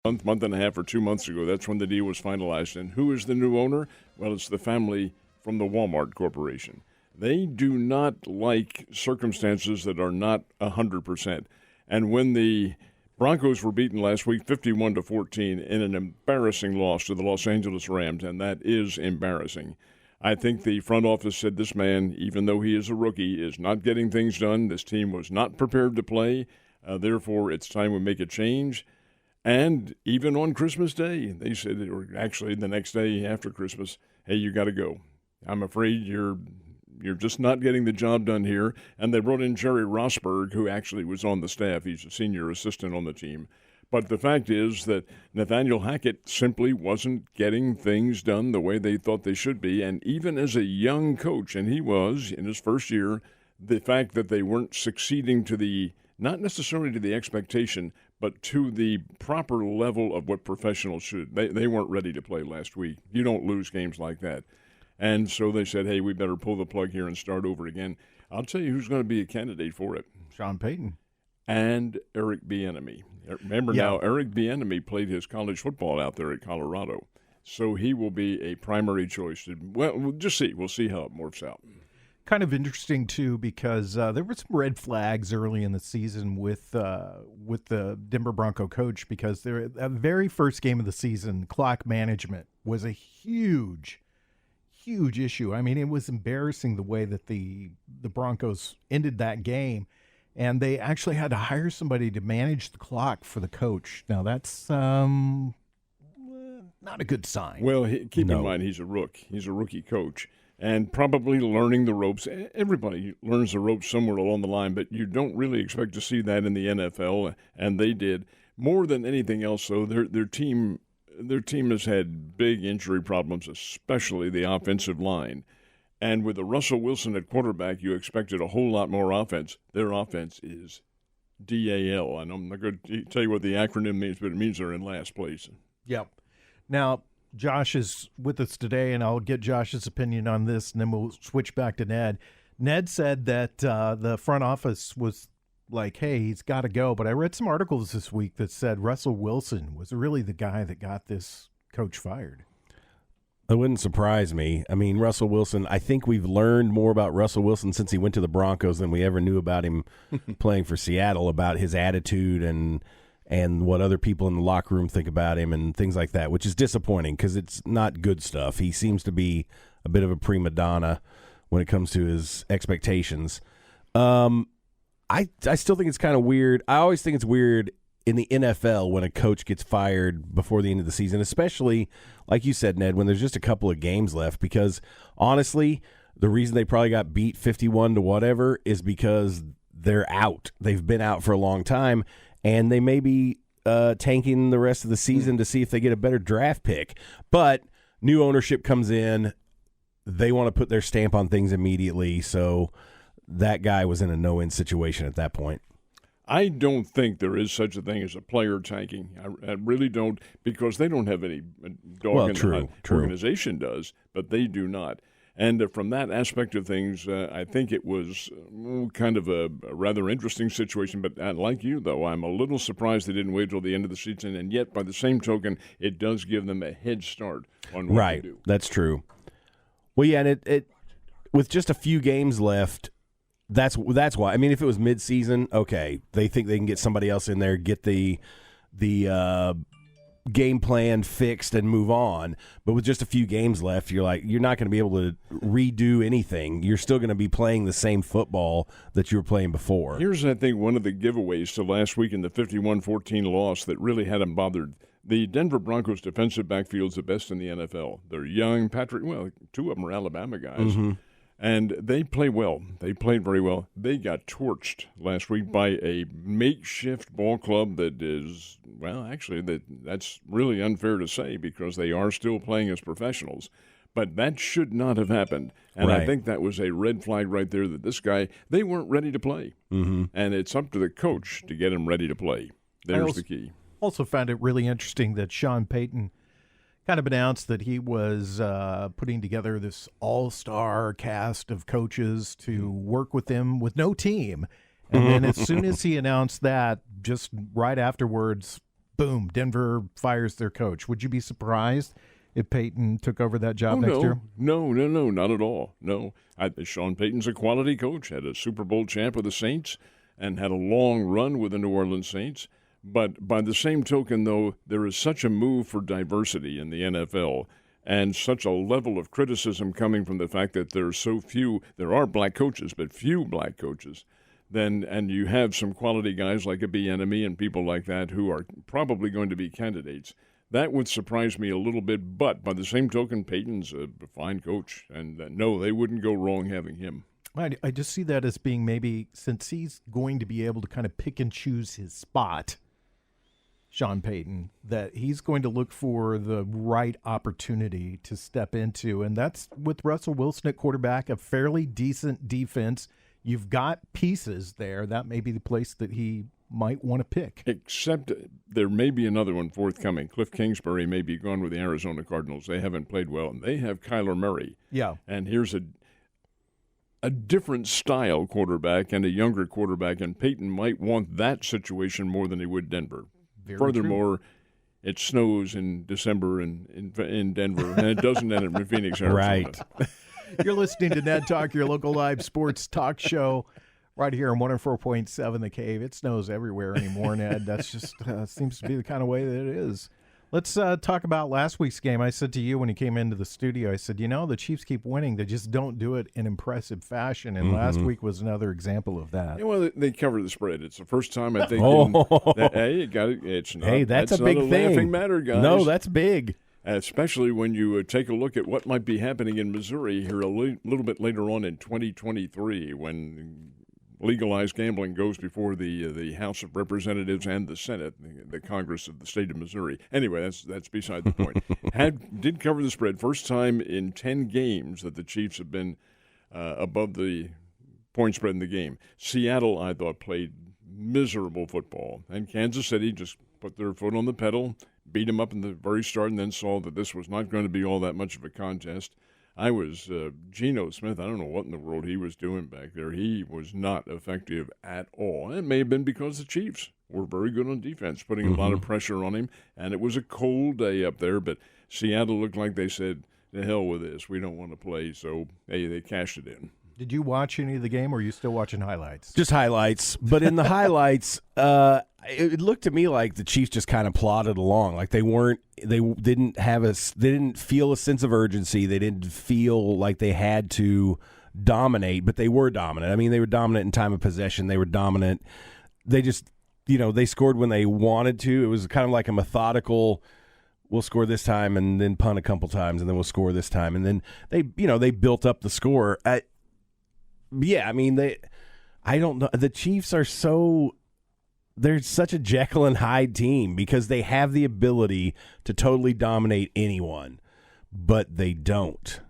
month and a half or 2 months ago. That's when the deal was finalized. And who is the new owner? Well, it's the family from the Walmart Corporation. They do not like circumstances that are not 100%. And when the Broncos were beaten last week 51-14 in an embarrassing loss to the Los Angeles Rams, and that is embarrassing. I think the front office said this man, even though he is a rookie, is not getting things done. This team was not prepared to play. Therefore, it's time we make a change. And even on Christmas Day, they said, or actually the next day after Christmas, hey, you got to go. I'm afraid you're just not getting the job done here. And they brought in Jerry Rosberg, who actually was on the staff. He's a senior assistant on the team. But the fact is that Nathaniel Hackett simply wasn't getting things done the way they thought they should be. And even as a young coach, and he was in his first year, the fact that they weren't succeeding to the, not necessarily to the expectation, but to the proper level of what professionals should. They weren't ready to play last week. You don't lose games like that. And so they said, hey, we better pull the plug here and start over again. I'll tell you who's going to be a candidate for it. Sean Payton. And Eric Bieniemy. Remember now, Eric Bieniemy played his college football out there at Colorado. So he will be a primary choice. Well, we'll just see. We'll see how it morphs out. Kind of interesting, too, because there were some red flags early in the season with the Denver Bronco coach, because that very first game of the season, clock management was a huge issue. I mean, it was embarrassing the way that the Broncos ended that game. And they actually had to hire somebody to manage the clock for the coach. Now, that's not a good sign. Well, keep in mind, he's a rookie. He's a rookie coach and probably learning the ropes. Everybody learns the ropes somewhere along the line, but you don't really expect to see that in the NFL, and they did. More than anything else, though, their team has had big injury problems, especially the offensive line. And with the Russell Wilson at quarterback, you expected a whole lot more offense. Their offense is DAL. And I'm not going to tell you what the acronym means, but it means they're in last place. Yep. Now, Josh is with us today, and I'll get Josh's opinion on this, and then we'll switch back to Ned. Ned said that the front office was like, hey, he's got to go. But I read some articles this week that said Russell Wilson was really the guy that got this coach fired. That wouldn't surprise me. I mean, Russell Wilson, I think we've learned more about Russell Wilson since he went to the Broncos than we ever knew about him playing for Seattle, about his attitude and what other people in the locker room think about him and things like that, which is disappointing because it's not good stuff. He seems to be a bit of a prima donna when it comes to his expectations. I still think it's kind of weird. I always think it's weird in the NFL when a coach gets fired before the end of the season, especially, like you said, Ned, when there's just a couple of games left, because honestly, the reason they probably got beat 51 to whatever is because they're out. They've been out for a long time, and they may be tanking the rest of the season to see if they get a better draft pick. But new ownership comes in. They want to put their stamp on things immediately, so that guy was in a no-win situation at that point. I don't think there is such a thing as a player tanking. I really don't, because they don't have any dog in the hunt. Organization does, but they do not. And from that aspect of things, I think it was kind of a rather interesting situation. But like you, though, I'm a little surprised they didn't wait till the end of the season. And yet, by the same token, it does give them a head start on what to do. Right, that's true. Well, yeah, and it with just a few games left, That's why. I mean, if it was mid-season, okay, they think they can get somebody else in there, get the game plan fixed, and move on. But with just a few games left, you're not going to be able to redo anything. You're still going to be playing the same football that you were playing before. Here's, I think, one of the giveaways to last week in the 51-14 loss that really had them bothered. The Denver Broncos defensive backfield's the best in the NFL. They're young. Two of them are Alabama guys. Mm-hmm. And they play well. They played very well. They got torched last week by a makeshift ball club that is, well, actually, that's really unfair to say because they are still playing as professionals. But that should not have happened. And right. I think that was a red flag right there that this guy, they weren't ready to play. Mm-hmm. And it's up to the coach to get him ready to play. There's the key. Also found it really interesting that Sean Payton kind of announced that he was putting together this all-star cast of coaches to work with him with no team. And then as soon as he announced that, just right afterwards, boom, Denver fires their coach. Would you be surprised if Peyton took over that job next year? No, not at all. No. Sean Payton's a quality coach, had a Super Bowl champ with the Saints, and had a long run with the New Orleans Saints. But by the same token, though, there is such a move for diversity in the NFL and such a level of criticism coming from the fact that there are black coaches, but few black coaches, and you have some quality guys like a Bieniemy and people like that who are probably going to be candidates. That would surprise me a little bit, but by the same token, Peyton's a fine coach, and no, they wouldn't go wrong having him. I just see that as being maybe, since he's going to be able to kind of pick and choose his spot, Sean Payton, that he's going to look for the right opportunity to step into, and that's with Russell Wilson at quarterback, a fairly decent defense. You've got pieces there. That may be the place that he might want to pick. Except there may be another one forthcoming. Cliff Kingsbury may be gone with the Arizona Cardinals. They haven't played well, and they have Kyler Murray. Yeah. And here's a different style quarterback and a younger quarterback, and Peyton might want that situation more than he would Denver. Furthermore, true. It snows in December in Denver, and it doesn't end in Phoenix, Arizona. Right. You're listening to Ned Talk, your local live sports talk show, right here on 104.7 The Cave. It snows everywhere anymore, Ned. That's just seems to be the kind of way that it is. Let's talk about last week's game. I said to you when you came into the studio, I said, the Chiefs keep winning. They just don't do it in impressive fashion, and last week was another example of that. Yeah, well, they covered the spread. It's the first time, I think. Hey, you got it. It's not, hey, that's a big not a thing. Laughing matter, guys. No, that's big. Especially when you take a look at what might be happening in Missouri here a little bit later on in 2023 when legalized gambling goes before the House of Representatives and the Senate, the Congress of the state of Missouri. Anyway, that's beside the point. Did cover the spread. First time in 10 games that the Chiefs have been above the point spread in the game. Seattle, I thought, played miserable football. And Kansas City just put their foot on the pedal, beat them up in the very start, and then saw that this was not going to be all that much of a contest. I was Geno Smith. I don't know what in the world he was doing back there. He was not effective at all. It may have been because the Chiefs were very good on defense, putting a lot of pressure on him. And it was a cold day up there, but Seattle looked like they said, "The hell with this. We don't want to play." So, hey, they cashed it in. Did you watch any of the game, or are you still watching highlights? Just highlights. But in the highlights, it looked to me like the Chiefs just kind of plodded along. Like they didn't feel a sense of urgency. They didn't feel like they had to dominate, but they were dominant. I mean, they were dominant in time of possession. They were dominant. They just, they scored when they wanted to. It was kind of like a methodical, we'll score this time and then punt a couple times and then we'll score this time. And then they built up the score. I don't know. The Chiefs are they're such a Jekyll and Hyde team because they have the ability to totally dominate anyone, but they don't.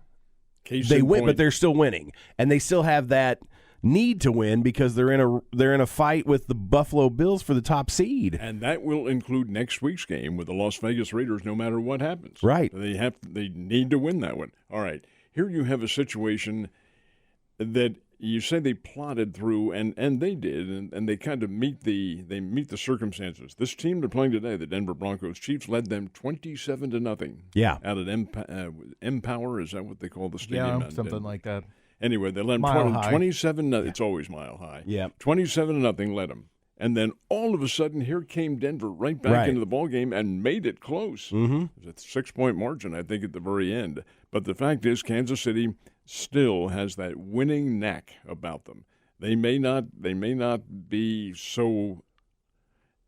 They win, but they're still winning, and they still have that need to win because they're in a fight with the Buffalo Bills for the top seed, and that will include next week's game with the Las Vegas Raiders. No matter what happens, right? They need to win that one. All right, here you have a situation that you say they plotted through, and they did, and they kind of meet the circumstances. This team they're playing today, the Denver Broncos, Chiefs led them 27-0. Yeah, out at Empower, is that what they call the stadium? Yeah, something like that. Anyway, they led them 27. It's always mile high. Yeah, 27-0 led them, and then all of a sudden, here came Denver right back into the ball game and made it close. Mm-hmm. It was a 6-point margin, I think, at the very end. But the fact is, Kansas City still has that winning knack about them. They may not be so,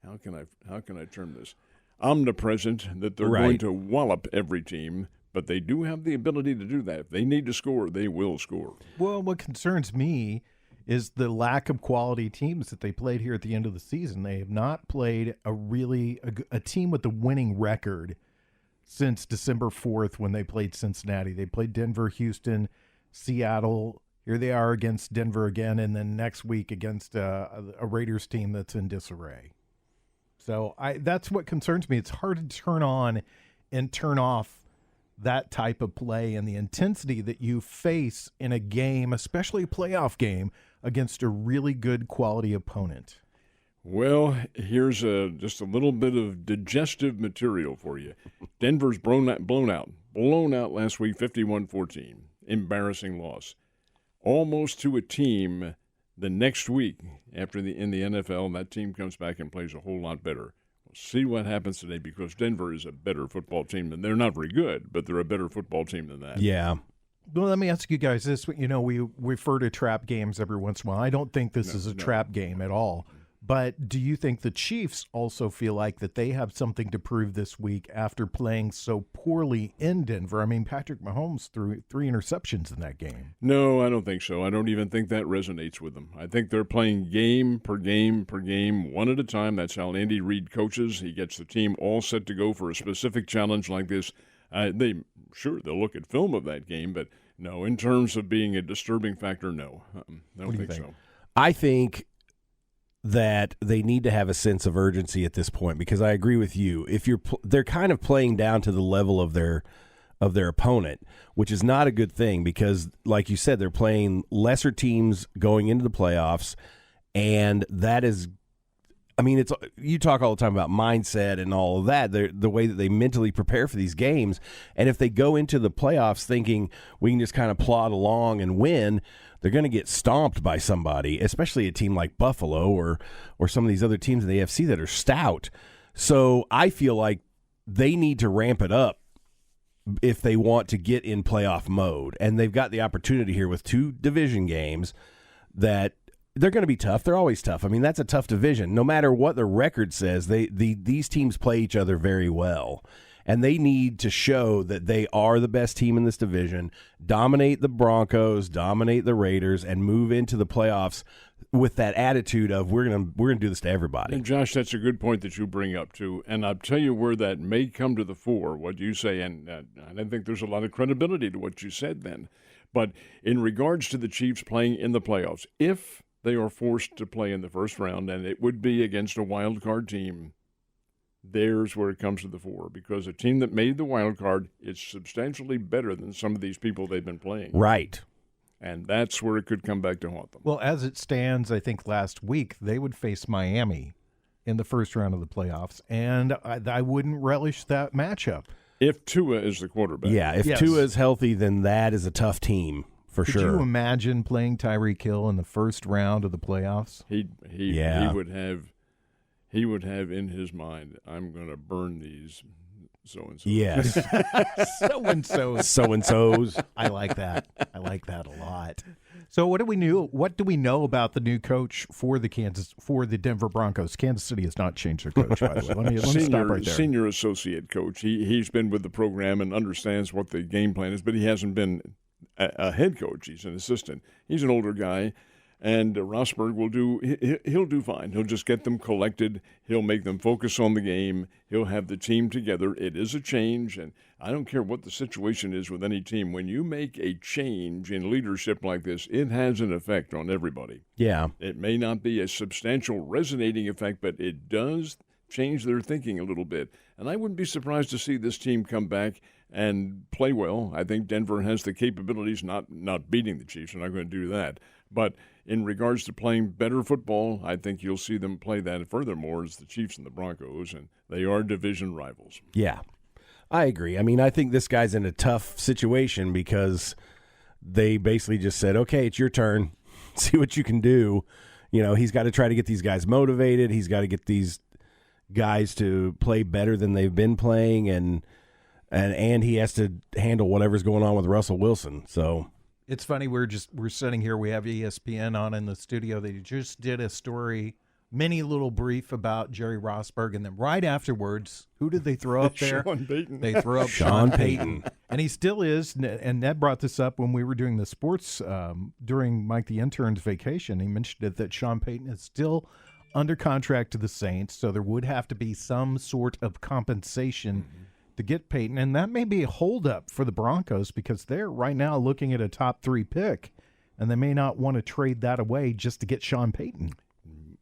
how can I term this, omnipresent that they're going to wallop every team, but they do have the ability to do that. If they need to score, they will score. Well, what concerns me is the lack of quality teams that they played here at the end of the season. They have not played a team with a winning record since December 4th when they played Cincinnati. They played Denver, Houston, Seattle. Here they are against Denver again, and then next week against a Raiders team that's in disarray. So that's what concerns me. It's hard to turn on and turn off that type of play and the intensity that you face in a game, especially a playoff game, against a really good quality opponent. Well, here's just a little bit of digestive material for you. Denver's blown out last week, 51-14. Embarrassing loss. Almost to a team the next week in the NFL, and that team comes back and plays a whole lot better. We'll see what happens today because Denver is a better football team than they're not very good, but they're a better football team than that. Yeah. Well, let me ask you guys this. We refer to trap games every once in a while. I don't think this is a trap game at all. But do you think the Chiefs also feel like that they have something to prove this week after playing so poorly in Denver? I mean, Patrick Mahomes threw 3 interceptions in that game. No, I don't think so. I don't even think that resonates with them. I think they're playing game per game per game, one at a time. That's how Andy Reid coaches. He gets the team all set to go for a specific challenge like this. They'll look at film of that game, but no, in terms of being a disturbing factor, no. I don't think so. I think that they need to have a sense of urgency at this point because I agree with you. If they're kind of playing down to the level of their opponent, which is not a good thing because, like you said, they're playing lesser teams going into the playoffs, and that is. I mean, you talk all the time about mindset and all of that, the way that they mentally prepare for these games. And if they go into the playoffs thinking we can just kind of plod along and win, they're going to get stomped by somebody, especially a team like Buffalo or some of these other teams in the AFC that are stout. So I feel like they need to ramp it up if they want to get in playoff mode. And they've got the opportunity here with 2 division games that they're going to be tough. They're always tough. I mean, that's a tough division. No matter what the record says, these teams play each other very well. And they need to show that they are the best team in this division, dominate the Broncos, dominate the Raiders, and move into the playoffs with that attitude of we're gonna do this to everybody. And Josh, that's a good point that you bring up too. And I'll tell you where that may come to the fore, what you say, and I don't think there's a lot of credibility to what you said then. But in regards to the Chiefs playing in the playoffs, if they are forced to play in the first round, and it would be against a wild card team, there's where it comes to the fore, because a team that made the wild card is substantially better than some of these people they've been playing. Right. And that's where it could come back to haunt them. Well, as it stands, I think last week they would face Miami in the first round of the playoffs, and I wouldn't relish that matchup. If Tua is the quarterback. Yeah, if Tua is healthy, then that is a tough team. For Could sure. you imagine playing Tyreek Hill in the first round of the playoffs? He would have in his mind, I'm going to burn these so-and-so. Yes. So-and-sos. So-and-sos. I like that. I like that a lot. So what do we know about the new coach for the Denver Broncos? Kansas City has not changed their coach, by the way. Let me stop right there. Senior associate coach. He's been with the program and understands what the game plan is, but he hasn't been a head coach. He's an assistant. He's an older guy, and Rosberg he'll do fine. He'll just get them collected. He'll make them focus on the game. He'll have the team together. It is a change, and I don't care what the situation is with any team. When you make a change in leadership like this, it has an effect on everybody. Yeah. It may not be a substantial resonating effect, but it does change their thinking a little bit. And I wouldn't be surprised to see this team come back and play well. I think Denver has the capabilities, not beating the Chiefs. They're not going to do that. But in regards to playing better football, I think you'll see them play that furthermore as the Chiefs and the Broncos, and they are division rivals. Yeah, I agree. I mean, I think this guy's in a tough situation because they basically just said, okay, it's your turn. See what you can do. You know, he's got to try to get these guys motivated. He's got to get these guys to play better than they've been playing, and he has to handle whatever's going on with Russell Wilson. So it's funny, we're sitting here, we have ESPN on in the studio. They just did a story, mini little brief about Jerry Rosberg, and then right afterwards, who did they throw up there? Sean Payton. They threw up Sean Payton. And he still is, and Ned brought this up when we were doing the sports during Mike the Intern's vacation. He mentioned it that Sean Payton is still under contract to the Saints, so there would have to be some sort of compensation to get Peyton, and that may be a holdup for the Broncos because they're right now looking at a top 3 pick, and they may not want to trade that away just to get Sean Payton.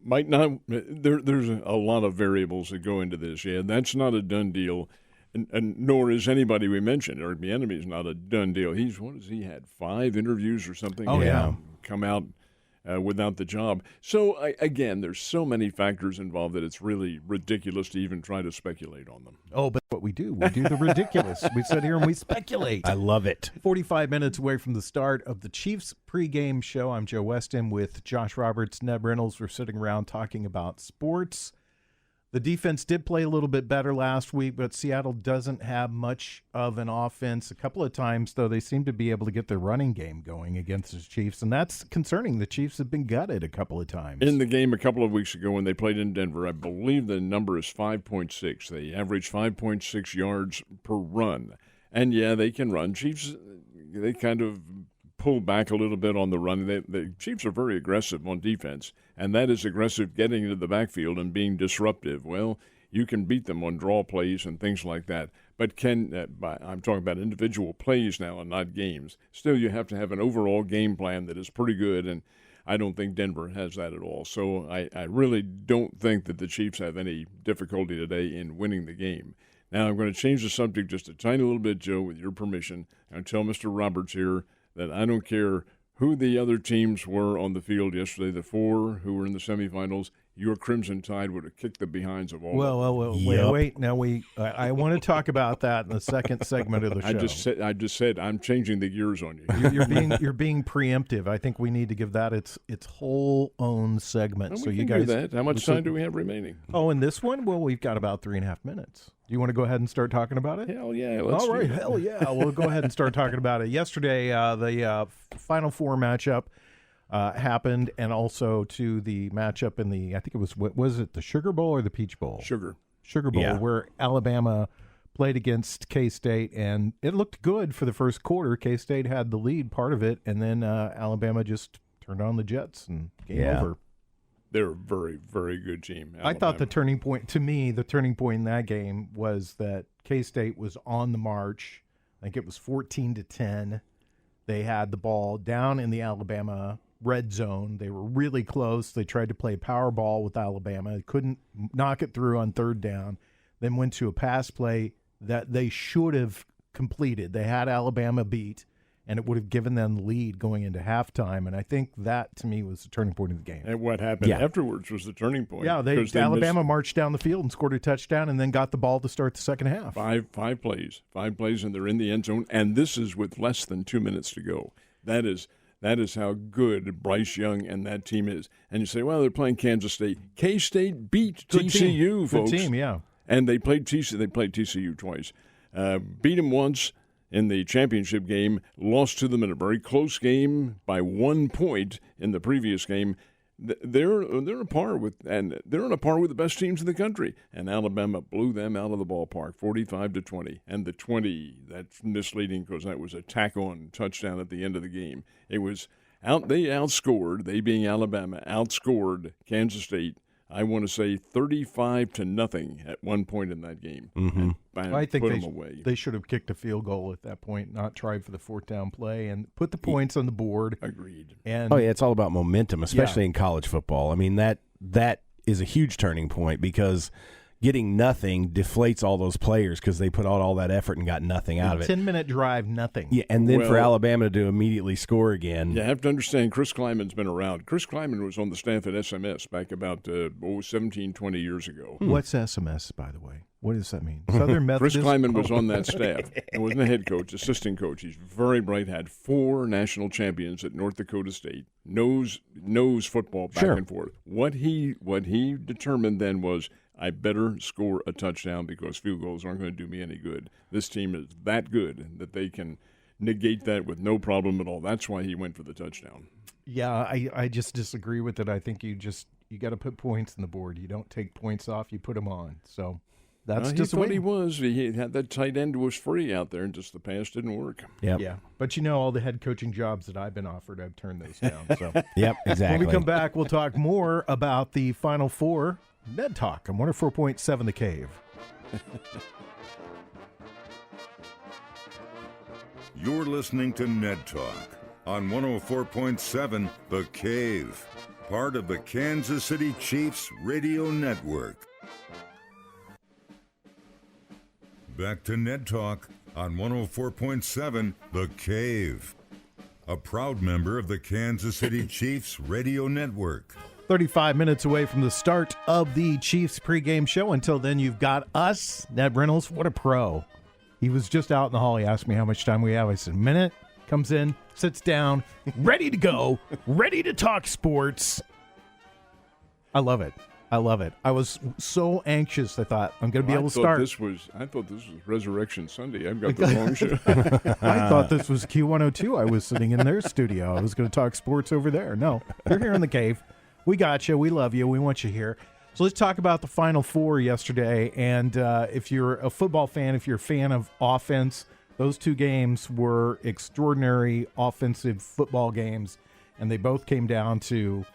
Might not. There's a lot of variables that go into this. Yeah, that's not a done deal, and nor is anybody we mentioned. Eric Bieniemy is not a done deal. He had 5 interviews or something. Oh, yeah. Come out without the job. So, again, there's so many factors involved that it's really ridiculous to even try to speculate on them. Oh, but what we do the ridiculous. We sit here and we speculate. I love it. 45 minutes away from the start of the Chiefs pregame show. I'm Joe Westen with Josh Roberts, Ned Reynolds. We're sitting around talking about sports. The defense did play a little bit better last week, but Seattle doesn't have much of an offense. A couple of times, though, they seem to be able to get their running game going against the Chiefs, and that's concerning. The Chiefs have been gutted a couple of times. In the game a couple of weeks ago when they played in Denver, I believe the number is 5.6. They average 5.6 yards per run. And, yeah, they can run. Chiefs, they kind of pull back a little bit on the run. The Chiefs are very aggressive on defense, and that is aggressive getting into the backfield and being disruptive. Well, you can beat them on draw plays and things like that. But I'm talking about individual plays now and not games. Still, you have to have an overall game plan that is pretty good, and I don't think Denver has that at all. So I really don't think that the Chiefs have any difficulty today in winning the game. Now, I'm going to change the subject just a tiny little bit, Joe, with your permission, and tell Mr. Roberts here that I don't care who the other teams were on the field yesterday, the four who were in the semifinals, your Crimson Tide would have kicked the behinds of all of them. Well, wait. Now, I want to talk about that in the second segment of the show. I just said I'm changing the gears on you. You're being preemptive. I think we need to give that its whole own segment. Well, so we you can guys, do that. How much time do we have remaining? Oh, in this one, well, we've got about 3.5 minutes. Do you want to go ahead and start talking about it? Hell yeah! All right, hell yeah! We'll go ahead and start talking about it. Yesterday, the Final Four matchup happened, and also to the matchup in the, I think it was it the Sugar Bowl or the Peach Bowl? Sugar Bowl, Yeah. where Alabama played against K-State, and it looked good for the first quarter. K-State had the lead part of it, and then Alabama just turned on the Jets and game over. They're a very, very good team. I thought the turning point in that game was that K-State was on the march. I think it was 14-10. They had the ball down in the Alabama red zone. They were really close. They tried to play power ball with Alabama. Couldn't knock it through on third down. Then went to a pass play that they should have completed. They had Alabama beat, and it would have given them the lead going into halftime. And I think that, to me, was the turning point of the game. And what happened afterwards was the turning point. Yeah, Alabama marched down the field and scored a touchdown and then got the ball to start the second half. Five plays, and they're in the end zone. And this is with less than 2 minutes to go. That is how good Bryce Young and that team is. And you say, well, they're playing Kansas State. K-State beat TCU, folks. Good team, yeah. And they played TCU twice. Beat them once in the championship game, lost to them in a very close game by 1 point in the previous game. They're on a par with the best teams in the country. And Alabama blew them out of the ballpark, 45-20. And the 20, that's misleading because that was a tack-on touchdown at the end of the game. It was they being Alabama, outscored Kansas State, I want to say 35-0 at one point in that game. Mm-hmm. I think put them away. They should have kicked a field goal at that point, not tried for the fourth down play, and put the points on the board. Agreed. And it's all about momentum, especially in college football. I mean, that is a huge turning point because getting nothing deflates all those players because they put out all that effort and got nothing out of it. 10-minute drive, nothing. Yeah, and then for Alabama to immediately score again. You have to understand Chris Kleiman's been around. Chris Kleiman was on the staff at SMS back about 17, 20 years ago. What's SMS, by the way? What does that mean? Southern Methodist? Chris Kleiman was on that staff. He wasn't a head coach, assistant coach. He's very bright, had 4 national champions at North Dakota State, knows football back and forth. What he determined then was, I better score a touchdown because field goals aren't going to do me any good. This team is that good that they can negate that with no problem at all. That's why he went for the touchdown. Yeah, I just disagree with it. I think you got to put points on the board. You don't take points off, you put them on. So that's just what he was. He had that tight end was free out there, and just the pass didn't work. Yep. Yeah, but all the head coaching jobs that I've been offered, I've turned those down. So Yep, exactly. When we come back, we'll talk more about the Final Four. Ned Talk on 104.7 The Cave. You're listening to Ned Talk on 104.7 The Cave, part of the Kansas City Chiefs radio network. Back to Ned Talk on 104.7 The Cave. a proud member of the Kansas City Chiefs radio network. 35 minutes away from the start of the Chiefs pregame show. Until then, you've got us, Ned Reynolds. What a pro. He was just out in the hall. He asked me how much time we have. I said, a minute. Comes in, sits down, ready to go, ready to talk sports. I love it. I love it. I was so anxious. I thought I'm going to be able to start. I thought this was Resurrection Sunday. I've got the wrong show. I thought this was Q102. I was sitting in their studio. I was going to talk sports over there. No, you're here in the cave. We got you. We love you. We want you here. So let's talk about the Final Four yesterday. And if you're a football fan, if you're a fan of offense, those two games were extraordinary offensive football games, and they both came down to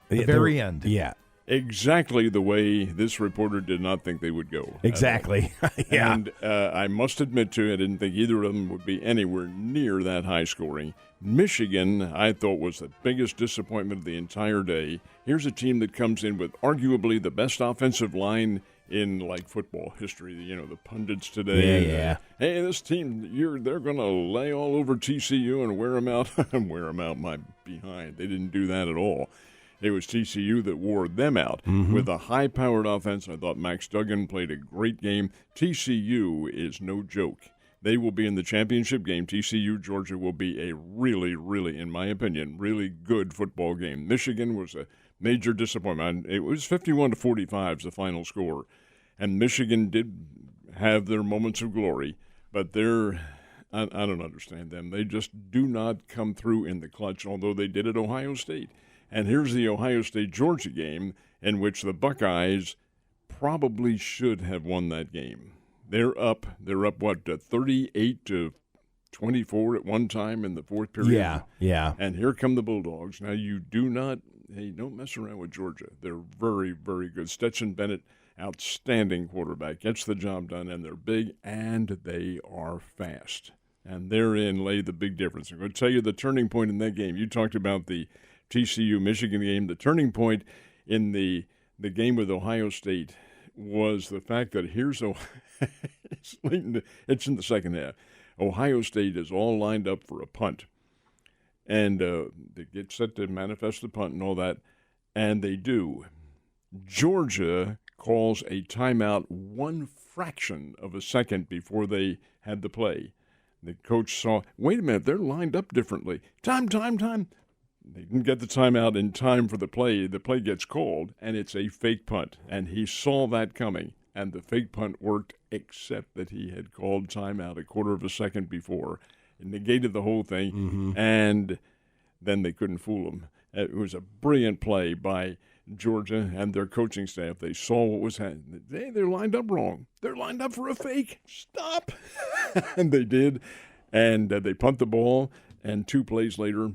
the very end. Yeah. Exactly the way this reporter did not think they would go. Exactly. Yeah. And I must admit to you, I didn't think either of them would be anywhere near that high scoring. Michigan, I thought, was the biggest disappointment of the entire day. Here's a team that comes in with arguably the best offensive line in like football history. You know, the pundits today. Yeah. Hey, this team, they're going to lay all over TCU and wear them out. Wear them out my behind. They didn't do that at all. It was TCU that wore them out with a high-powered offense. I thought Max Duggan played a great game. TCU is no joke. They will be in the championship game. TCU, Georgia will be a really, really, in my opinion, really good football game. Michigan was a major disappointment. It was 51-45 is the final score. And Michigan did have their moments of glory, but I don't understand them. They just do not come through in the clutch, although they did at Ohio State. And here's the Ohio State-Georgia game in which the Buckeyes probably should have won that game. They're up what, 38-24 at one time in the fourth period? Yeah. And here come the Bulldogs. Now, don't mess around with Georgia. They're very, very good. Stetson Bennett, outstanding quarterback, gets the job done, and they're big, and they are fast. And therein lay the big difference. I'm going to tell you the turning point in that game. You talked about the TCU-Michigan game. The turning point in the game with Ohio State was the fact that it's in the second half. Ohio State is all lined up for a punt. And they get set to manifest the punt and all that, and they do. Georgia calls a timeout one fraction of a second before they had the play. The coach saw, wait a minute, they're lined up differently. Time. They didn't get the timeout in time for the play. The play gets called, and it's a fake punt. And he saw that coming, and the fake punt worked, except that he had called timeout a quarter of a second before. It negated the whole thing, and then they couldn't fool him. It was a brilliant play by Georgia and their coaching staff. They saw what was happening. They're lined up wrong. They're lined up for a fake. Stop. And they did, and they punt the ball, and 2 plays later,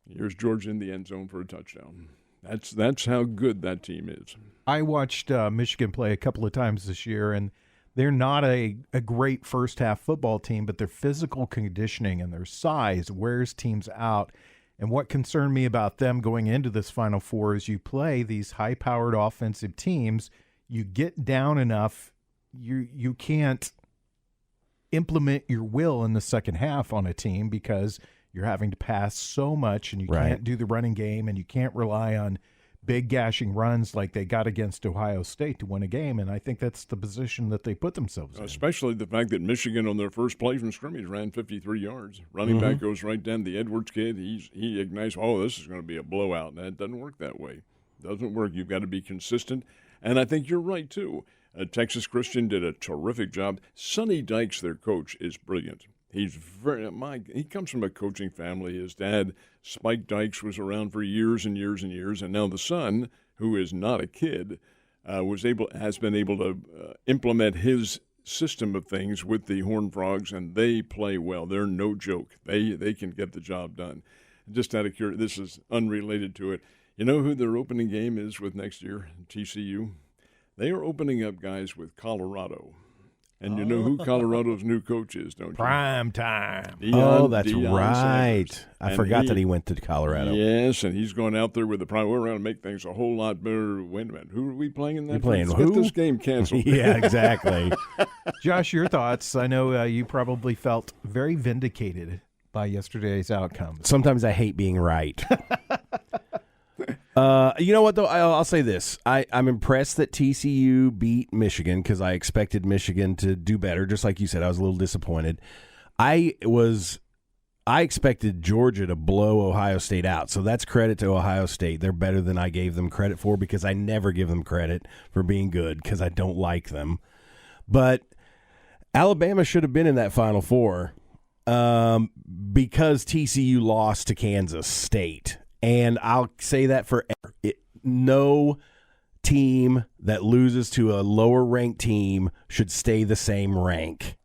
here's Georgia in the end zone for a touchdown. That's how good that team is. I watched Michigan play a couple of times this year, and they're not a great first-half football team, but their physical conditioning and their size wears teams out. And what concerned me about them going into this Final Four is you play these high-powered offensive teams, you get down enough, you can't implement your will in the second half on a team because you're having to pass so much, and you can't do the running game, and you can't rely on big gashing runs like they got against Ohio State to win a game, and I think that's the position that they put themselves in. Especially the fact that Michigan on their first play from scrimmage ran 53 yards. Running back goes right down. The Edwards kid, he ignites, this is going to be a blowout. And it doesn't work that way. It doesn't work. You've got to be consistent, and I think you're right, too. Texas Christian did a terrific job. Sonny Dykes, their coach, is brilliant. He comes from a coaching family. His dad, Spike Dykes, was around for years and years and years, and now the son, who is not a kid, has been able to implement his system of things with the Horned Frogs, and they play well. They're no joke. They can get the job done. Just out of curiosity, this is unrelated to it. You know who their opening game is with next year, TCU? They are opening up guys with Colorado. And you know who Colorado's new coach is, don't you? Prime time. That's right. Sanders. I forgot that he went to Colorado. Yes, and he's going out there with the prime. We're going to make things a whole lot better. Wait a minute. Who are we playing in that? Playing Let's who? get this game canceled. Yeah, exactly. Josh, your thoughts. I know you probably felt very vindicated by yesterday's outcomes. Sometimes I hate being right. You know what, though? I'll say this. I'm impressed that TCU beat Michigan because I expected Michigan to do better. Just like you said, I was a little disappointed. I expected Georgia to blow Ohio State out, so that's credit to Ohio State. They're better than I gave them credit for because I never give them credit for being good because I don't like them. But Alabama should have been in that Final Four because TCU lost to Kansas State. And I'll say that for no team that loses to a lower-ranked team should stay the same rank.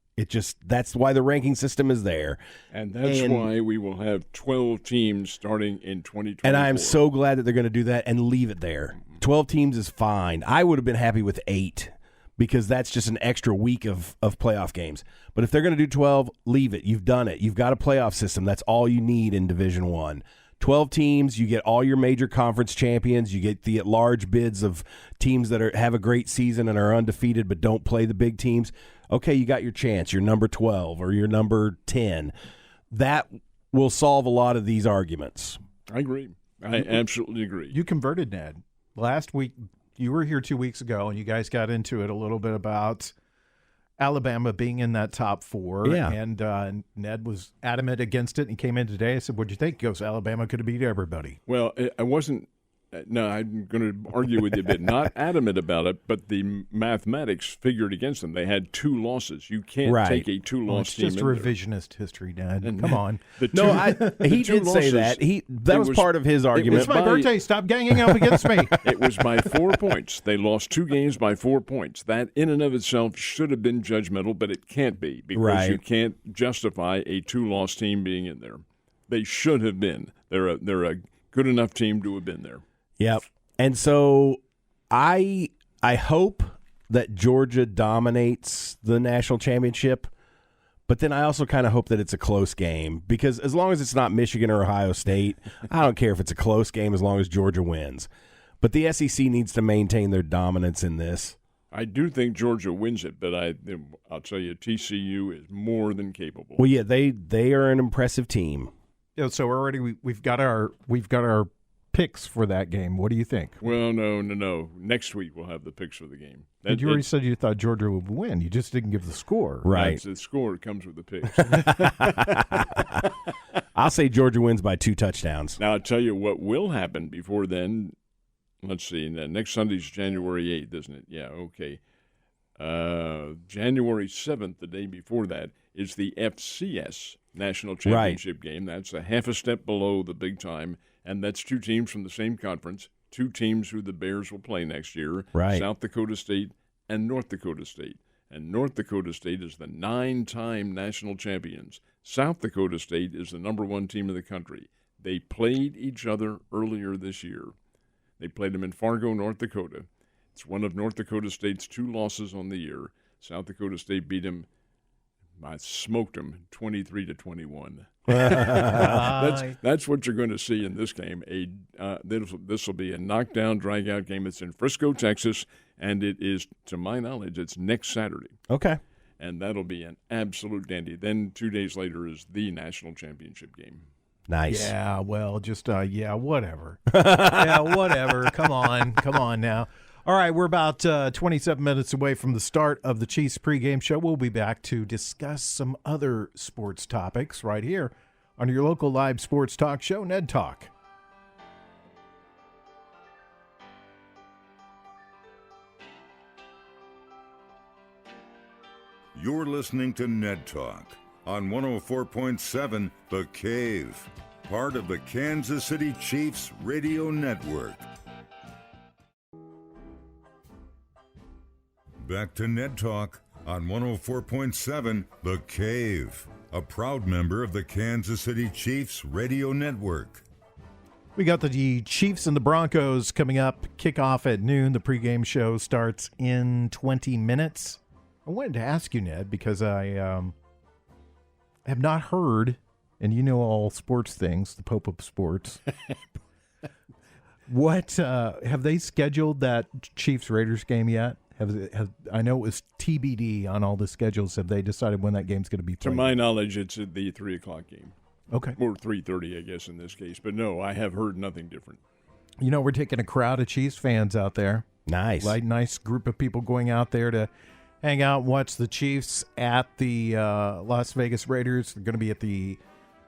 That's why the ranking system is there. And that's why we will have 12 teams starting in 2024. And I am so glad that they're going to do that and leave it there. 12 teams is fine. I would have been happy with 8 because that's just an extra week of playoff games. But if they're going to do 12, leave it. You've done it. You've got a playoff system. That's all you need in Division I. 12 teams, you get all your major conference champions, you get the at-large bids of teams that have a great season and are undefeated but don't play the big teams. Okay, you got your chance. You're number 12 or you're number 10. That will solve a lot of these arguments. I agree. I absolutely agree. You converted, Ned. Last week, you were here 2 weeks ago, and you guys got into it a little bit about Alabama being in that top 4, and Ned was adamant against it. And he came in today. I said, "What'd you think?" He goes, "Alabama could have beat everybody." Well, I wasn't. No, I'm going to argue with you a bit. Not adamant about it, but the mathematics figured against them. They had 2 losses. You can't take a 2-loss team. It's just revisionist history, Dad. Come on. He did say that. That was part of his argument. It's my birthday. Stop ganging up against me. It was by 4 points. They lost 2 games by 4 points. That in and of itself should have been judgmental, but it can't be because you can't justify a 2-loss team being in there. They should have been. They're a good enough team to have been there. Yep. And so I hope that Georgia dominates the national championship, but then I also kind of hope that it's a close game because as long as it's not Michigan or Ohio State, I don't care if it's a close game as long as Georgia wins. But the SEC needs to maintain their dominance in this. I do think Georgia wins it, but I'll tell you, TCU is more than capable. Well, yeah, they are an impressive team. Yeah, so already we've got our picks for that game. What do you think? Well, no. Next week we'll have the picks for the game. But you already said you thought Georgia would win. You just didn't give the score. Right. The score comes with the picks. I'll say Georgia wins by 2 touchdowns. Now, I'll tell you what will happen before then. Let's see. Next Sunday's January 8th, isn't it? Yeah, okay. January 7th, the day before that, is the FCS National Championship game. That's a half a step below the big time. And that's 2 teams from the same conference, 2 teams who the Bears will play next year, South Dakota State and North Dakota State. And North Dakota State is the 9-time national champions. South Dakota State is the number 1 team in the country. They played each other earlier this year. They played them in Fargo, North Dakota. It's one of North Dakota State's 2 losses on the year. South Dakota State beat them. I smoked them 23-21. That's what you're going to see in this game. This will be a knockdown, drag-out game. It's in Frisco, Texas, and it is, to my knowledge, it's next Saturday. Okay. And that'll be an absolute dandy. Then 2 days later is the national championship game. Nice. Yeah, well, just, whatever. Whatever. Come on now. All right, we're about 27 minutes away from the start of the Chiefs pregame show. We'll be back to discuss some other sports topics right here on your local live sports talk show, Ned Talk. You're listening to Ned Talk on 104.7 The Cave, part of the Kansas City Chiefs radio network. Back to Ned Talk on 104.7 The Cave, a proud member of the Kansas City Chiefs radio network. We got the Chiefs and the Broncos coming up. Kickoff at noon. The pregame show starts in 20 minutes. I wanted to ask you, Ned, because I have not heard, and you know all sports things, the Pope of sports. What have they scheduled that Chiefs-Raiders game yet? I know it was TBD on all the schedules. Have they decided when that game's going to be played? To my knowledge, it's the 3 o'clock game. Okay. Or 3:30, I guess, in this case. But no, I have heard nothing different. We're taking a crowd of Chiefs fans out there. Nice. Nice group of people going out there to hang out and watch the Chiefs at the Las Vegas Raiders. They're going to be at the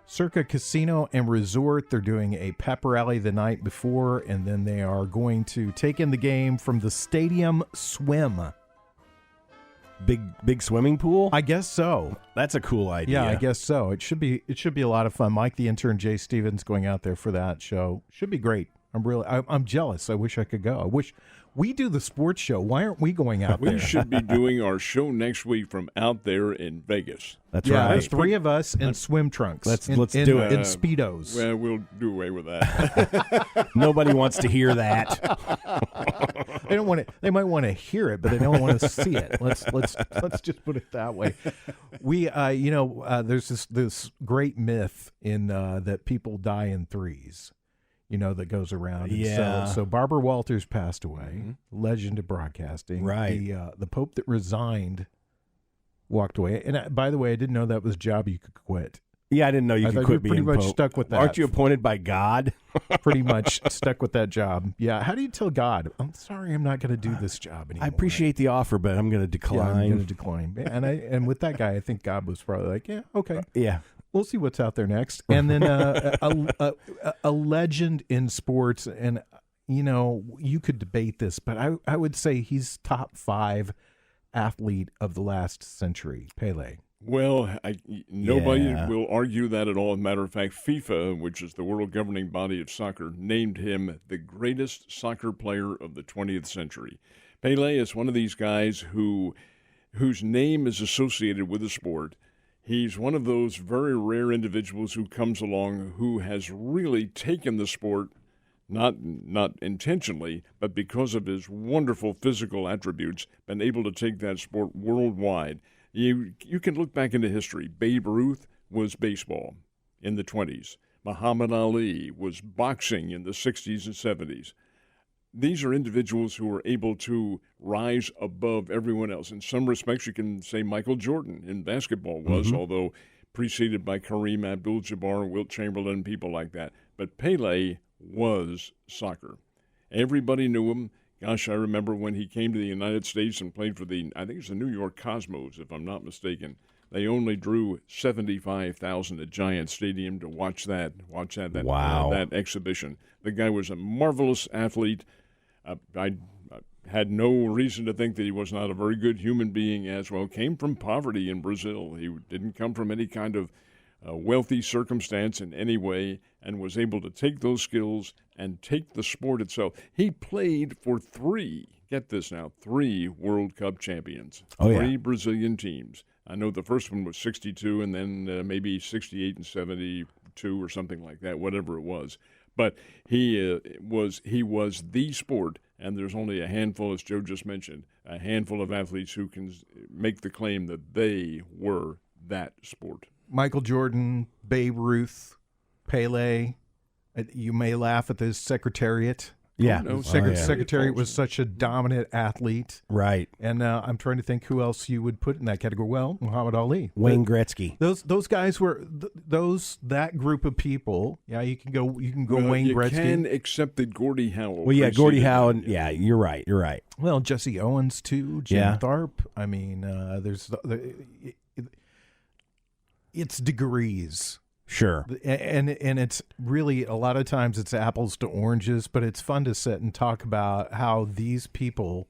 Circa Casino and Resort. They're doing a pep rally the night before, and then they are going to take in the game from the Stadium Swim. Big swimming pool? I guess so. That's a cool idea. Yeah, I guess so. It should be a lot of fun. Mike, the intern, Jay Stevens, going out there for that show. Should be great. I'm jealous. I wish I could go. I wish we do the sports show. Why aren't we going out there? We should be doing our show next week from out there in Vegas. That's yeah, right. there's three of us in swim trunks. Let's do it. In Speedos. Well, we'll do away with that. Nobody wants to hear that. They don't want it. They might want to hear it, but they don't want to see it. Let's just put it that way. We, there's this great myth in that people die in threes. That goes around. And Yeah. So Barbara Walters passed away, legend of broadcasting. Right. The Pope that resigned walked away. And by the way, I didn't know that was a job you could quit. Yeah, I didn't know you I could thought quit you were being pretty much Pope. stuck with that. Aren't you appointed by God? Pretty much stuck with that job. Yeah. How do you tell God, I'm sorry, I'm not going to do this job anymore? I appreciate the offer, but I'm going to decline. Yeah, I'm going to decline. And with that guy, I think God was probably like, yeah, okay. Yeah. We'll see what's out there next. And then a legend in sports, and you could debate this, but I would say he's top 5 athlete of the last century, Pele. Well, nobody will argue that at all. As a matter of fact, FIFA, which is the world governing body of soccer, named him the greatest soccer player of the 20th century. Pele is one of these guys whose name is associated with the sport. He's one of those very rare individuals who comes along who has really taken the sport, not intentionally, but because of his wonderful physical attributes, been able to take that sport worldwide. You can look back into history. Babe Ruth was baseball in the 20s. Muhammad Ali was boxing in the 60s and 70s. These are individuals who are able to rise above everyone else. In some respects, you can say Michael Jordan in basketball was, although preceded by Kareem Abdul-Jabbar, Wilt Chamberlain, people like that. But Pele was soccer. Everybody knew him. Gosh, I remember when he came to the United States and played for I think it's the New York Cosmos, if I'm not mistaken. They only drew 75,000 at Giant Stadium to watch that Wow. That exhibition. The guy was a marvelous athlete. I had no reason to think that he was not a very good human being as well. Came from poverty in Brazil. He didn't come from any kind of wealthy circumstance in any way, and was able to take those skills and take the sport itself. He played for 3 World Cup champions, 3 Brazilian teams. I know the first one was 62 and then maybe 68 and 72 or something like that, whatever it was. But he was the sport, and there's only a handful, as Joe just mentioned, a handful of athletes who can make the claim that they were that sport. Michael Jordan, Babe Ruth, Pele. You may laugh at this Secretariat. Yeah. No, Secretariat was such a dominant athlete. Right. And I'm trying to think who else you would put in that category. Well, Muhammad Ali. Wayne Gretzky. Those guys were that group of people. Yeah, you can go Well, Wayne you Gretzky. can accept that Gordie Howe. Well, yeah, Gordie preceded Howe. him. And, yeah, you're right. You're right. Well, Jesse Owens too. Jim Yeah. Tharp. I mean, it's degrees. Sure. And it's really, a lot of times it's apples to oranges, but it's fun to sit and talk about how these people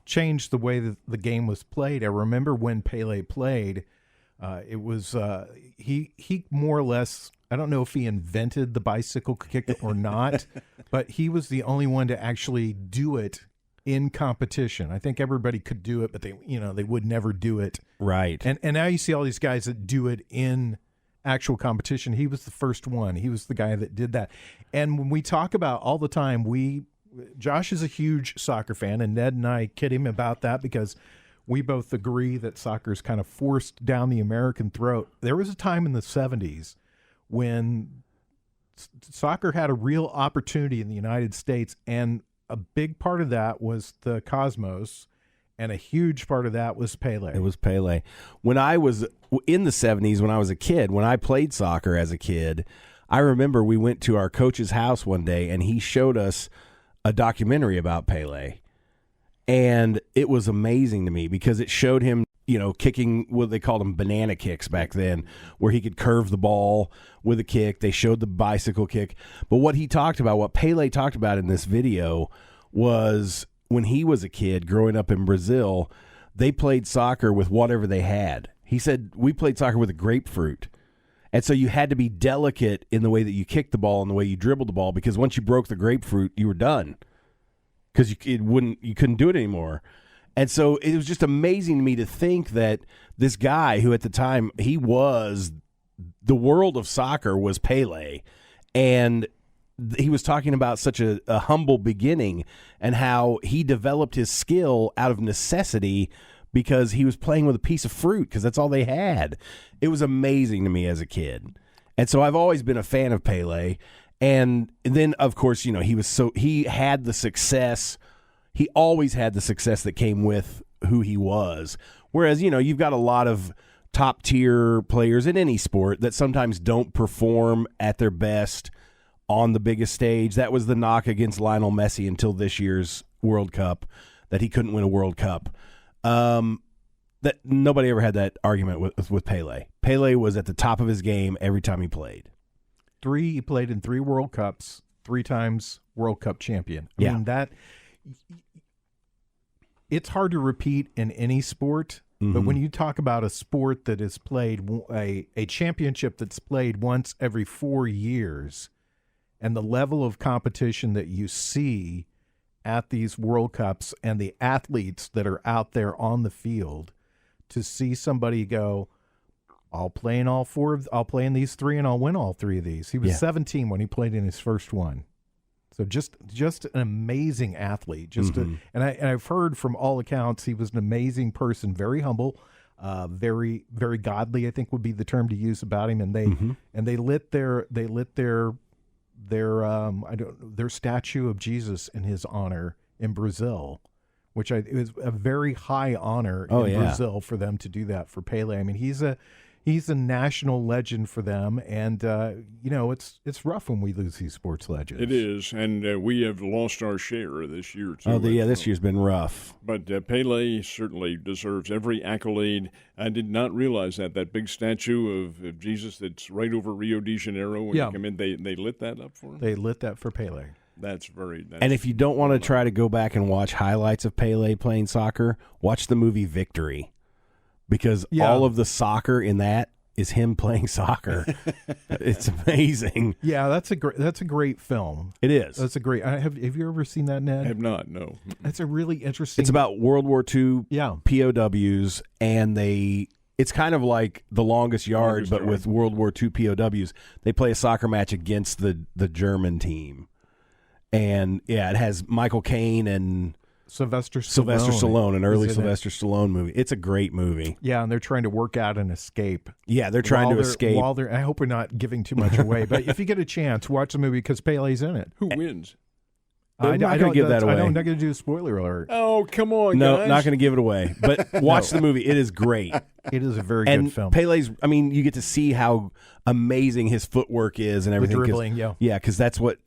changed the way that the game was played. I remember when Pele played, it was he more or less, I don't know if he invented the bicycle kick or not, but he was the only one to actually do it in competition. I think everybody could do it, but they would never do it. Right. And now you see all these guys that do it in actual competition. He was the first one. He was the guy that did that. And when we talk about all the time, Josh is a huge soccer fan, and Ned and I kid him about that because we both agree that soccer is kind of forced down the American throat. There was a time in the 70s when soccer had a real opportunity in the United States, and a big part of that was the Cosmos And a huge part of that was Pele. It was Pele. When I was in the 70s, when I was a kid, when I played soccer as a kid, I remember we went to our coach's house one day, and he showed us a documentary about Pele. And it was amazing to me because it showed him, kicking what they called them banana kicks back then, where he could curve the ball with a kick. They showed the bicycle kick. But what Pele talked about in this video was when he was a kid growing up in Brazil, they played soccer with whatever they had. He said, we played soccer with a grapefruit. And so you had to be delicate in the way that you kicked the ball and the way you dribbled the ball, because once you broke the grapefruit, you were done because you couldn't do it anymore. And so it was just amazing to me to think that this guy who at the time, he was the world of soccer, was Pele. And he was talking about such a humble beginning and how he developed his skill out of necessity because he was playing with a piece of fruit because that's all they had. It was amazing to me as a kid. And so I've always been a fan of Pele. And then, of course, he had the success. He always had the success that came with who he was. Whereas, you've got a lot of top-tier players in any sport that sometimes don't perform at their best on the biggest stage. That was the knock against Lionel Messi until this year's World Cup, that he couldn't win a World Cup. That nobody ever had that argument with Pele. Pele was at the top of his game every time he played. He played in 3 World Cups, 3 times World Cup champion. I mean, it's hard to repeat in any sport. But when you talk about a sport that is played, a championship that's played once every 4 years, and the level of competition that you see at these World Cups and the athletes that are out there on the field, to see somebody go, I'll play in these 3 and I'll win all 3 of these. He was 17 when he played in his first one. So just an amazing athlete. And I've heard from all accounts he was an amazing person, very humble, very, very godly, I think would be the term to use about him. And they lit their statue of Jesus in his honor in Brazil, which it was a very high honor in Brazil for them to do that for Pele. I mean, he's a national legend for them, and it's rough when we lose these sports legends. It is, and we have lost our share this year too. This year's been rough. But Pele certainly deserves every accolade. I did not realize that big statue of Jesus that's right over Rio de Janeiro when you come in, they lit that up for him. They lit that for Pele. And if you don't want to try to go back and watch highlights of Pele playing soccer, watch the movie Victory. Because all of the soccer in that is him playing soccer. It's amazing. Yeah, that's a great film. It is. That's a great. Have you ever seen that, Ned? I have not. No. That's a really interesting. It's about World War II POWs, and it's kind of like The Longest Yard, but with World War II POWs. They play a soccer match against the German team, and it has Michael Caine and Sylvester Stallone, an early Sylvester Stallone movie. It's a great movie. Yeah, and they're trying to work out an escape. Yeah, they're trying to escape. I hope we're not giving too much away, but if you get a chance, watch the movie because Pele's in it. Who wins? I'm not going to give that away. I'm not going to do a spoiler alert. Oh, come on, No, guys. not going to give it away. But watch the movie. It is great. It is a very good film. Pele's, you get to see how amazing his footwork is and everything. The dribbling, Yeah, because that's what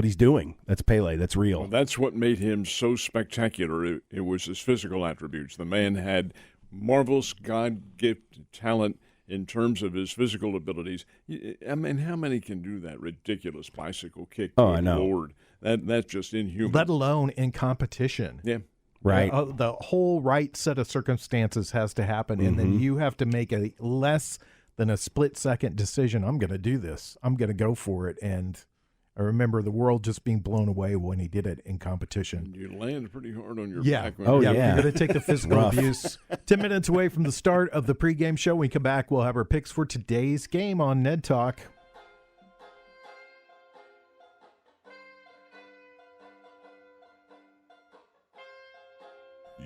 he's doing. That's Pele. That's real. Well, that's what made him so spectacular. It was his physical attributes. The man had marvelous God-gifted talent in terms of his physical abilities. I mean, how many can do that ridiculous bicycle kick? Oh, I know. Lord, that's just inhuman. Let alone in competition. Yeah. Right. The whole right set of circumstances has to happen, and then you have to make a less than a split-second decision. I'm going to do this. I'm going to go for it. And I remember the world just being blown away when he did it in competition. You landed pretty hard on your back. Oh, yeah. You're going to take the physical abuse. 10 minutes away from the start of the pregame show. When we come back, we'll have our picks for today's game on Ned Talk.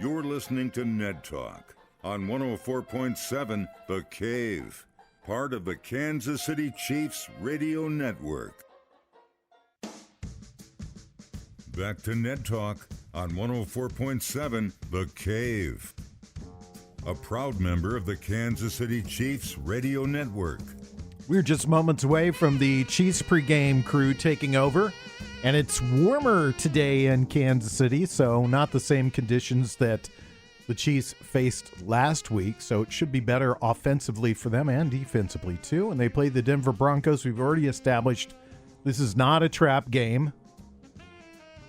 You're listening to Ned Talk on 104.7 The Cave, part of the Kansas City Chiefs radio network. Back to Ned Talk on 104.7 The Cave. A proud member of the Kansas City Chiefs radio network. We're just moments away from the Chiefs pregame crew taking over, and it's warmer today in Kansas City, so not the same conditions that the Chiefs faced last week, so it should be better offensively for them and defensively too. And they play the Denver Broncos. We've already established this is not a trap game.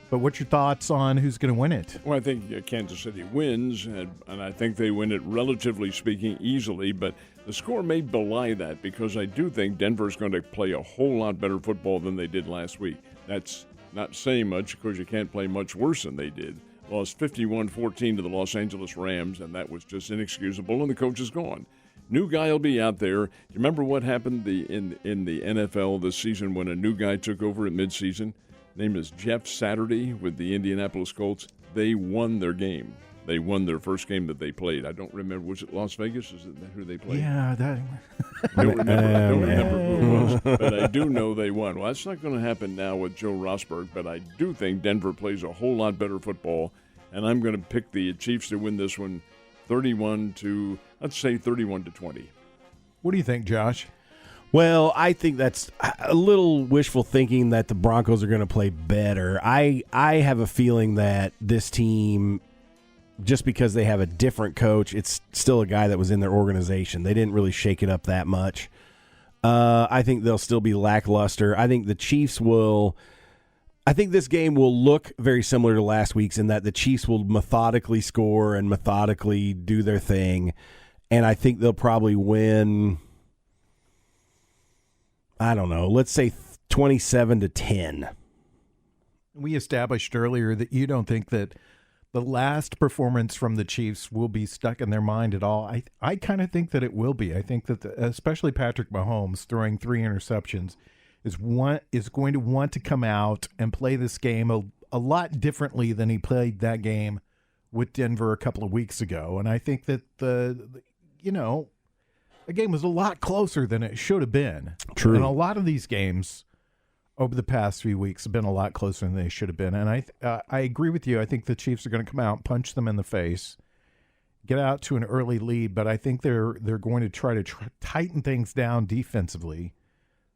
But what's your thoughts on who's going to win it? Well, I think Kansas City wins, and I think they win it, relatively speaking, easily. But the score may belie that, because I do think Denver's going to play a whole lot better football than they did last week. That's not saying much, because you can't play much worse than they did. Lost 51-14 to the Los Angeles Rams, and that was just inexcusable, and the coach is gone. New guy will be out there. You remember what happened in the NFL this season when a new guy took over at midseason? Name is Jeff Saturday with the Indianapolis Colts. They won their game. They won their first game that they played. I don't remember. Was it Las Vegas? Is it who they played? Yeah, that. I don't remember who it was, but I do know they won. Well, that's not going to happen now with Joe Rosberg, but I do think Denver plays a whole lot better football, and I'm going to pick the Chiefs to win this one 31-20. What do you think, Josh? Well, I think that's a little wishful thinking that the Broncos are going to play better. I have a feeling that this team, just because they have a different coach, it's still a guy that was in their organization. They didn't really shake it up that much. I think they'll still be lackluster. I think the Chiefs will – I think this game will look very similar to last week's in that the Chiefs will methodically score and methodically do their thing, and I think they'll probably win – I don't know, let's say 27-10. We established earlier that you don't think that the last performance from the Chiefs will be stuck in their mind at all. I kind of think that it will be. I think that especially Patrick Mahomes throwing 3 interceptions is going to want to come out and play this game a lot differently than he played that game with Denver a couple of weeks ago. And I think that the game was a lot closer than it should have been. True. And a lot of these games over the past few weeks have been a lot closer than they should have been. And I agree with you. I think the Chiefs are going to come out, punch them in the face, get out to an early lead. But I think they're going to try to tighten things down defensively,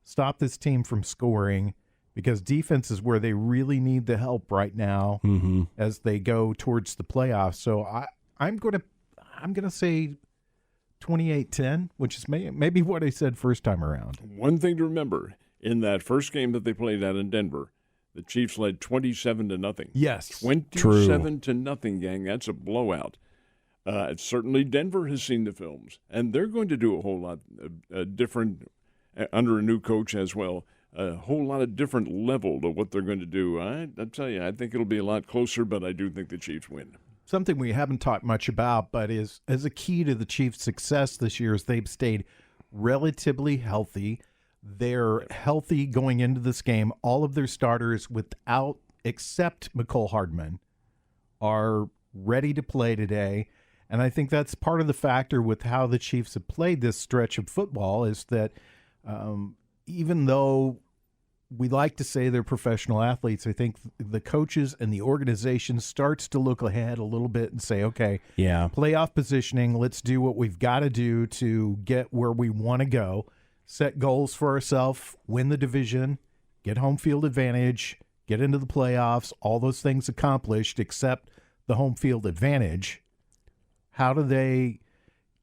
stop this team from scoring, because defense is where they really need the help right now as they go towards the playoffs. So I'm going to say 28-10, which is maybe what I said first time around. One thing to remember, in that first game that they played out in Denver, the Chiefs led 27-0. Yes. 27-0, gang. That's a blowout. Certainly Denver has seen the films, and they're going to do a whole lot different under a new coach as well. A whole lot of different level to what they're going to do. I tell you, I think it'll be a lot closer, but I do think the Chiefs win. Something we haven't talked much about, but is as a key to the Chiefs' success this year is they've stayed relatively healthy. They're healthy going into this game. All of their starters, except McCole Hardman, are ready to play today. And I think that's part of the factor with how the Chiefs have played this stretch of football is that even though we like to say they're professional athletes, I think the coaches and the organization starts to look ahead a little bit and say, okay, playoff positioning, let's do what we've got to do to get where we want to go, set goals for ourselves, win the division, get home field advantage, get into the playoffs, all those things accomplished except the home field advantage. How do they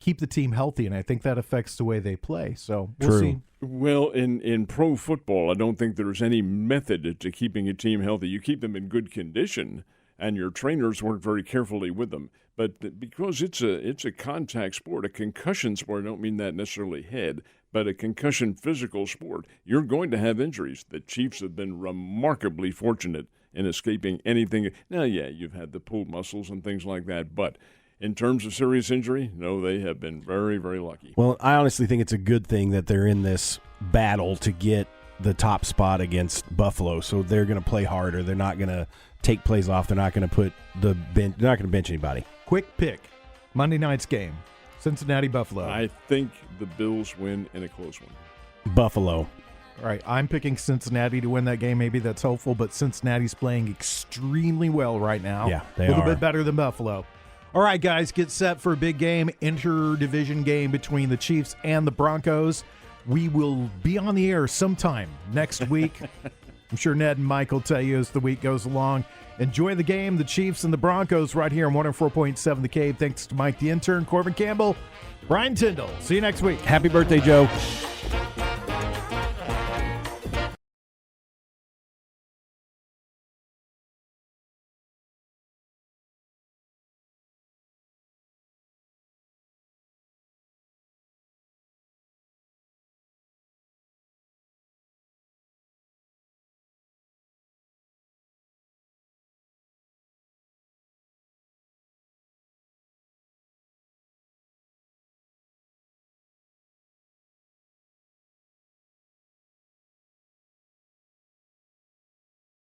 keep the team healthy? And I think that affects the way they play. So we'll see. Well, in pro football, I don't think there's any method to keeping a team healthy. You keep them in good condition, and your trainers work very carefully with them. But because it's a contact sport, a concussion sport, I don't mean that necessarily head, but a concussion physical sport, you're going to have injuries. The Chiefs have been remarkably fortunate in escaping anything. Now, yeah, you've had the pulled muscles and things like that, but in terms of serious injury, no, they have been very, very lucky. Well, I honestly think it's a good thing that they're in this battle to get the top spot against Buffalo. So they're going to play harder. They're not going to take plays off. They're not going to they're not going to bench anybody. Quick pick. Monday night's game. Cincinnati, Buffalo. I think the Bills win in a close one. Buffalo. All right, I'm picking Cincinnati to win that game. Maybe that's hopeful, but Cincinnati's playing extremely well right now. Yeah, they a little are. bit better than Buffalo. All right, guys, get set for a big game, inter-division game between the Chiefs and the Broncos. We will be on the air sometime next week. I'm sure Ned and Mike will tell you as the week goes along. Enjoy the game, the Chiefs and the Broncos, right here on 104.7 The Cave. Thanks to Mike the intern, Corbin Campbell, Brian Tyndall. See you next week. Happy birthday, Joe.